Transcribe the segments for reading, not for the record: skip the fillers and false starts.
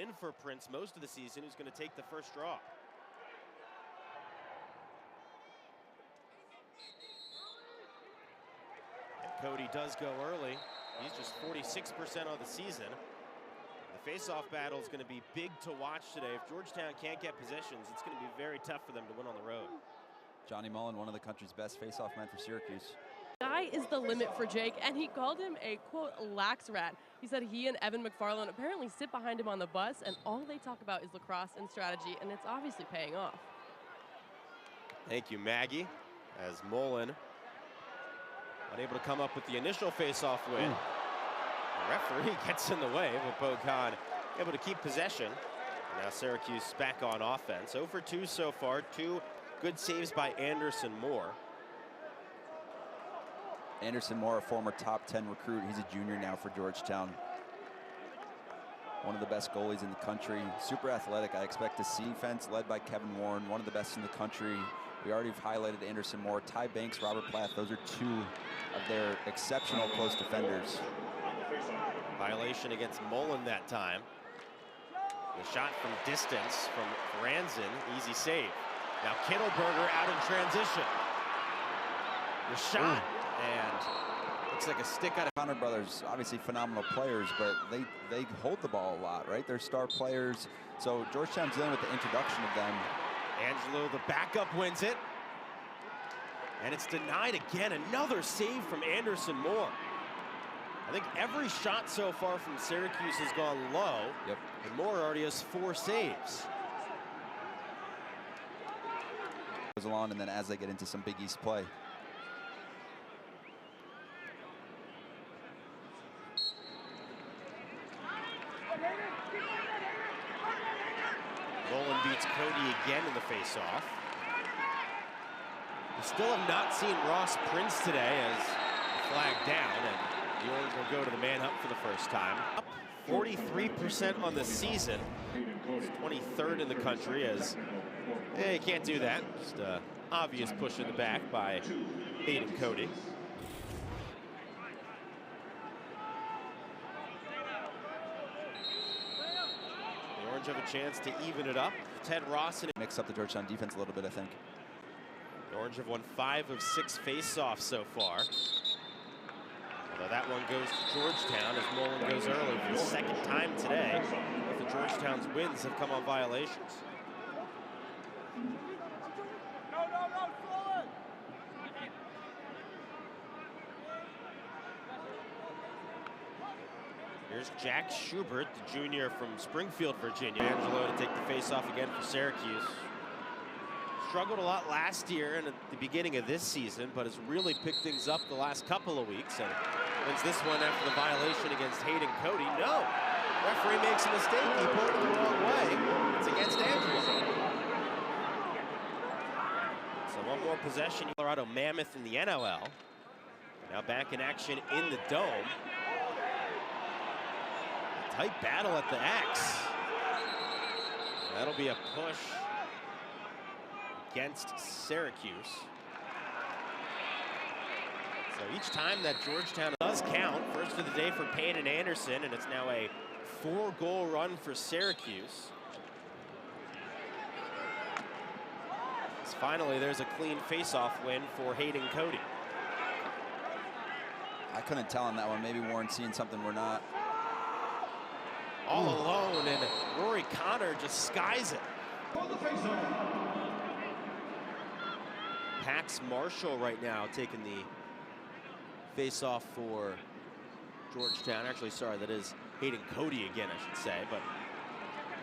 in for Prince most of the season, who's going to take the first draw. And Cody does go early. He's just 46% on the season. The face-off battle is going to be big to watch today. If Georgetown can't get possessions, it's going to be very tough for them to win on the road. Johnny Mullen, one of the country's best face-off men for Syracuse. Sky is the limit for Jake, and he called him a, quote, lax rat. He said he and Evan McFarland apparently sit behind him on the bus, and all they talk about is lacrosse and strategy, and it's obviously paying off. Thank you, Maggie, as Mullen unable to come up with the initial face-off win. The referee gets in the way, but Bocan able to keep possession. And now Syracuse back on offense. 0 for 2 so far, 2 good saves by Anderson Moore. Anderson Moore, a former top 10 recruit. He's a junior now for Georgetown. One of the best goalies in the country. Super athletic. I expect to see defense led by Kevin Warren, one of the best in the country. We already have highlighted Anderson Moore. Ty Banks, Robert Plath, those are 2 of their exceptional close defenders. Violation against Mullen that time. The shot from distance from Franzen, easy save. Now Kittelberger out in transition. The shot, and looks like a stick out of... Connor brothers, obviously phenomenal players, but they hold the ball a lot, right? They're star players. So Georgetown's dealing with the introduction of them. Angelo, the backup, wins it. And it's denied again. Another save from Anderson Moore. I think every shot so far from Syracuse has gone low. Yep. And Moore already has 4 saves. Goes along, and then as they get into some Big East play. Mullen beats Cody again in the face-off. We still have not seen Ross Prince today as the flag down, and the Orange will go to the man up for the first time. Up 43% on the season. It's 23rd in the country as you can't do that. Just an obvious push in the back by Hayden Cody. The Orange have a chance to even it up. Ted Ross and mix up the Georgetown defense a little bit, I think. The Orange have won 5 of 6 face-offs so far. Although that one goes to Georgetown as Mullen goes early for the 2nd time today. Both of Georgetown's wins have come on violations. Here's Jack Schubert, the junior from Springfield, Virginia. Angelo to take the face-off again for Syracuse. Struggled a lot last year and at the beginning of this season, but has really picked things up the last couple of weeks. And wins this one after the violation against Hayden Cody. No! Referee makes a mistake. He pulled it the wrong way. It's against Angelo. So one more possession. Colorado Mammoth in the NLL. Now back in action in the Dome. A tight battle at the X. That'll be a push against Syracuse. So each time that Georgetown does count, first of the day for Payne and Anderson, and it's now a 4-goal run for Syracuse. So finally, there's a clean face-off win for Hayden Cody. I couldn't tell on that one. Maybe Warren's seeing something we're not. All alone, and Rory Connor just skies it. Pax Marshall right now taking the face-off for Georgetown. Actually, sorry, that is Hayden Cody again, I should say. But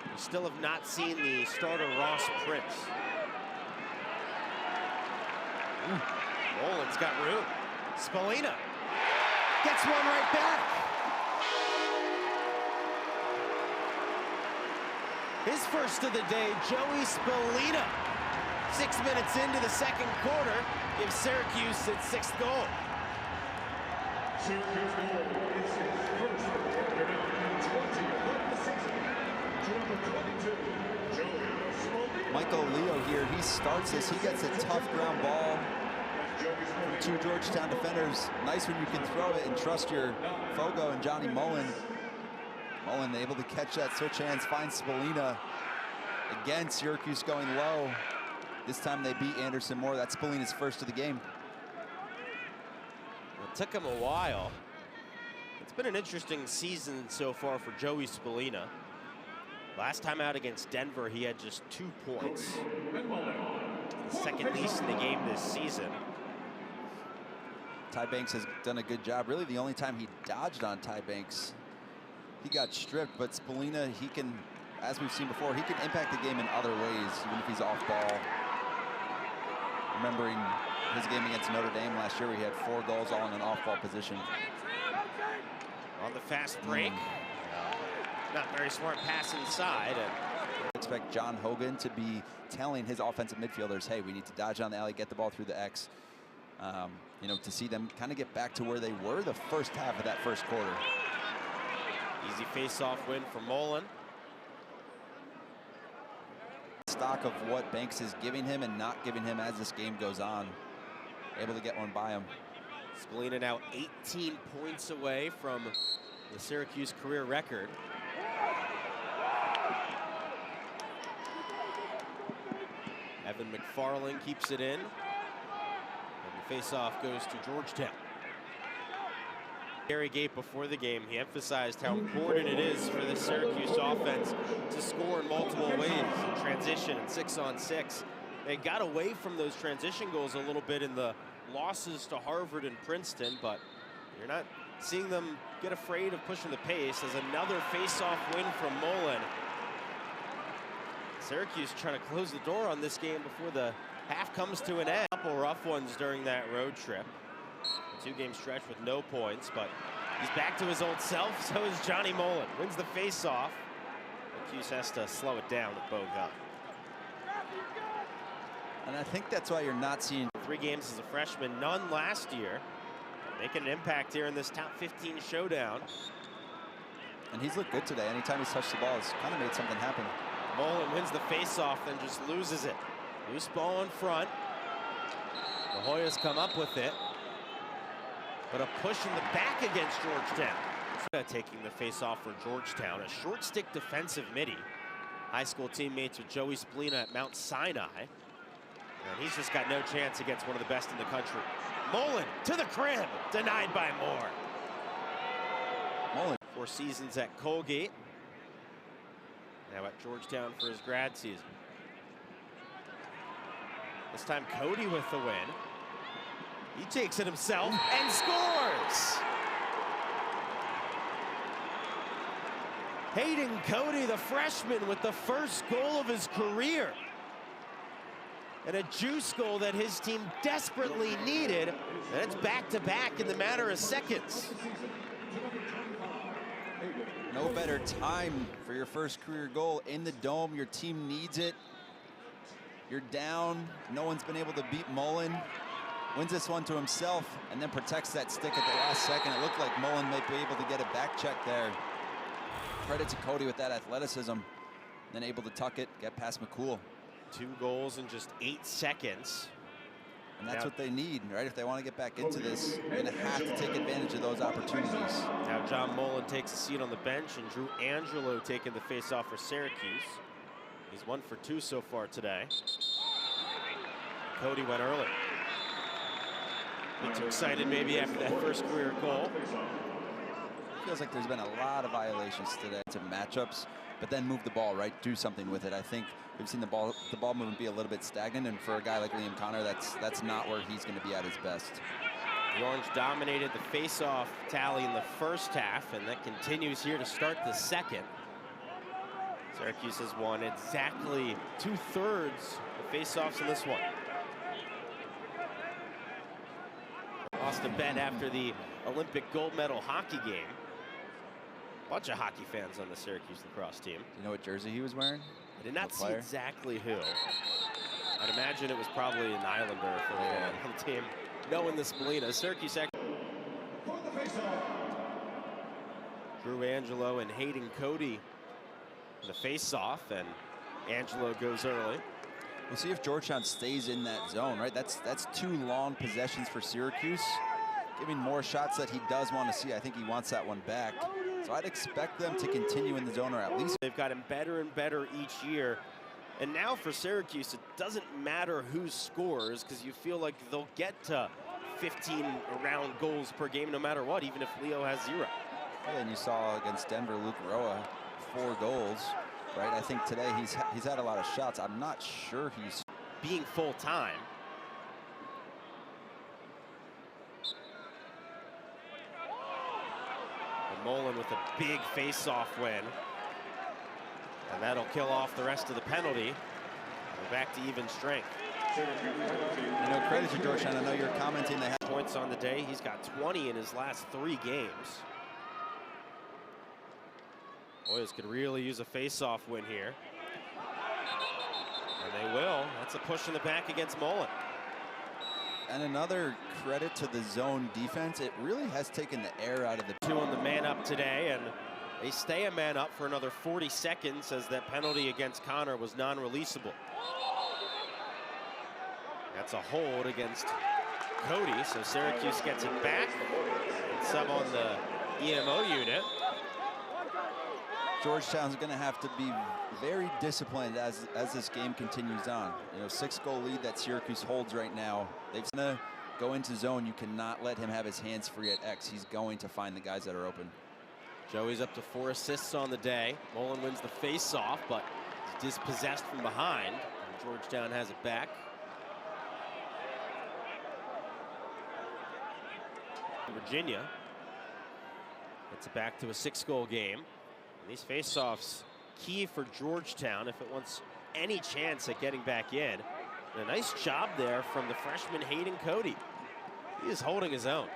we still have not seen the starter Ross Prince. Mullen's got room. Spallina gets one right back. His first of the day, Joey Spallina. 6 minutes into the 2nd quarter, gives Syracuse its 6th goal. Syracuse goal is his first, number 20 of the season, number 22, Joey Spallina. Michael Leo here, he starts this. He gets a tough ground ball from 2 Georgetown defenders. Nice when you can throw it and trust your Fogo and Johnny Mullen. Mullen able to catch that switch hands, finds Spallina. Again, Syracuse going low. This time they beat Anderson more. That's Spallina's first of the game. It took him a while. It's been an interesting season so far for Joey Spallina. Last time out against Denver, he had just 2 points. The second least in the game this season. Ty Banks has done a good job. Really the only time he dodged on Ty Banks, he got stripped, but Spallina, he can, as we've seen before, he can impact the game in other ways, even if he's off ball. Remembering his game against Notre Dame last year, where he had 4 goals all in an off-ball position. On the fast break. Not very smart pass inside. And expect John Hogan to be telling his offensive midfielders, hey, we need to dodge on the alley, get the ball through the X. You know, to see them kind of get back to where they were the first half of that first quarter. Easy face-off win for Mullen. Stock of what Banks is giving him and not giving him as this game goes on. Able to get one by him. Spallina now 18 points away from the Syracuse career record. Evan McFarland keeps it in. And the face-off goes to Georgetown. Gary Gate before the game, he emphasized how important it is for the Syracuse offense to score in multiple ways, in transition and 6-on-6. They got away from those transition goals a little bit in the losses to Harvard and Princeton, but you're not seeing them get afraid of pushing the pace. As another face-off win from Mullen. Syracuse trying to close the door on this game before the half comes to an end. A couple rough ones during that road trip. A 2-game stretch with no points, but he's back to his old self. So is Johnny Mullen. Wins the face-off. Cuse has to slow it down with Boga. And I think that's why you're not seeing 3 games as a freshman, none last year. Making an impact here in this top 15 showdown. And he's looked good today. Anytime he's touched the ball, he's kind of made something happen. Mullen wins the face-off, then just loses it. Loose ball in front. The Hoyas come up with it. But a push in the back against Georgetown. Taking the face-off for Georgetown. A short stick defensive midi. High school teammates with Joey Spallina at Mount Sinai. And he's just got no chance against one of the best in the country. Mullen to the crib, denied by Moore. Mullen. 4 seasons at Colgate. Now at Georgetown for his grad season. This time Cody with the win. He takes it himself and scores! Hayden Cody, the freshman, with the first goal of his career. And a juice goal that his team desperately needed. And it's back-to-back in the matter of seconds. No better time for your first career goal in the dome. Your team needs it. You're down. No one's been able to beat Mullen. Wins this one to himself and then protects that stick at the last second. It looked like Mullen might be able to get a back check there. Credit to Cody with that athleticism. Then able to tuck it, get past McCool. 2 goals in just 8 seconds. And that's what they need, right? If they want to get back into this, they're going to have to take advantage of those opportunities. Now John Mullen takes a seat on the bench, and Drew Angelo taking the face-off for Syracuse. He's 1 for 2 so far today. Cody went early. A bit too excited maybe after that first career goal. Feels like there's been a lot of violations today to matchups, but then move the ball, right? Do something with it. I think we've seen the ball movement be a little bit stagnant, and for a guy like Liam Connor, that's not where he's going to be at his best. The Orange dominated the face-off tally in the first half, and that continues here to start the second. Syracuse has won exactly 2/3 of face-offs in this one. Lost a bet after the Olympic gold medal hockey game. Bunch of hockey fans on the Syracuse lacrosse team. Do you know what jersey he was wearing? I did not see exactly who. I'd imagine it was probably an Islander for the team. Knowing the Spallina, Syracuse actually. Drew Angelo and Hayden Cody in the face-off, and Angelo goes early. We'll see if Georgetown stays in that zone, right? That's 2 long possessions for Syracuse, giving more shots that he does want to see. I think he wants that one back. So I'd expect them to continue in the zone, or at least they've gotten better and better each year. And now for Syracuse, it doesn't matter who scores because you feel like they'll get to 15 around goals per game no matter what, even if Leo has 0. Yeah, and you saw against Denver, Luke Roa, 4 goals, right? I think today he's had a lot of shots. I'm not sure he's being full time. And Mullen with a big face-off win. And that'll kill off the rest of the penalty. We're back to even strength. You know, credit to Georgetown. I know you're commenting they have Points on the day. He's got 20 in his last 3 games. Boys could really use a face-off win here. And they will. That's a push in the back against Mullen. And another credit to the zone defense. It really has taken the air out of the 2 on the man up today, and they stay a man up for another 40 seconds as that penalty against Connor was non-releasable. That's a hold against Cody, so Syracuse gets it back. And sub on the EMO unit. Georgetown's going to have to be very disciplined as this game continues on. You know, 6-goal lead that Syracuse holds right now. They've going to go into zone. You cannot let him have his hands free at X. He's going to find the guys that are open. Joey's up to 4 assists on the day. Mullen wins the face-off, but he's dispossessed from behind. And Georgetown has it back. Virginia gets it back to a 6-goal game. And these face-offs key for Georgetown if it wants any chance at getting back in. And a nice job there from the freshman Hayden Cody. He is holding his own.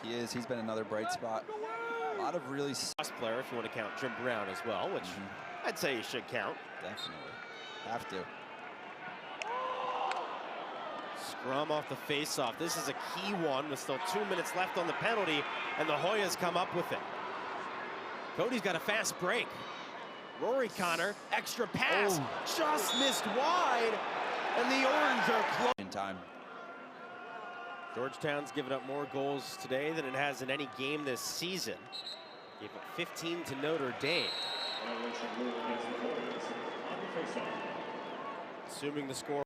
He is. He's been another bright spot. A lot of really Player, if you want to count Jim Brown as well, which I'd say you should count. Definitely. Have to. Scrum off the face-off. This is a key one with still 2 minutes left on the penalty, and the Hoyas come up with it. Cody's got a fast break. Rory Connor, extra pass, just missed wide, and the Orange are close. In time. Georgetown's given up more goals today than it has in any game this season. Gave up 15 to Notre Dame. Assuming the score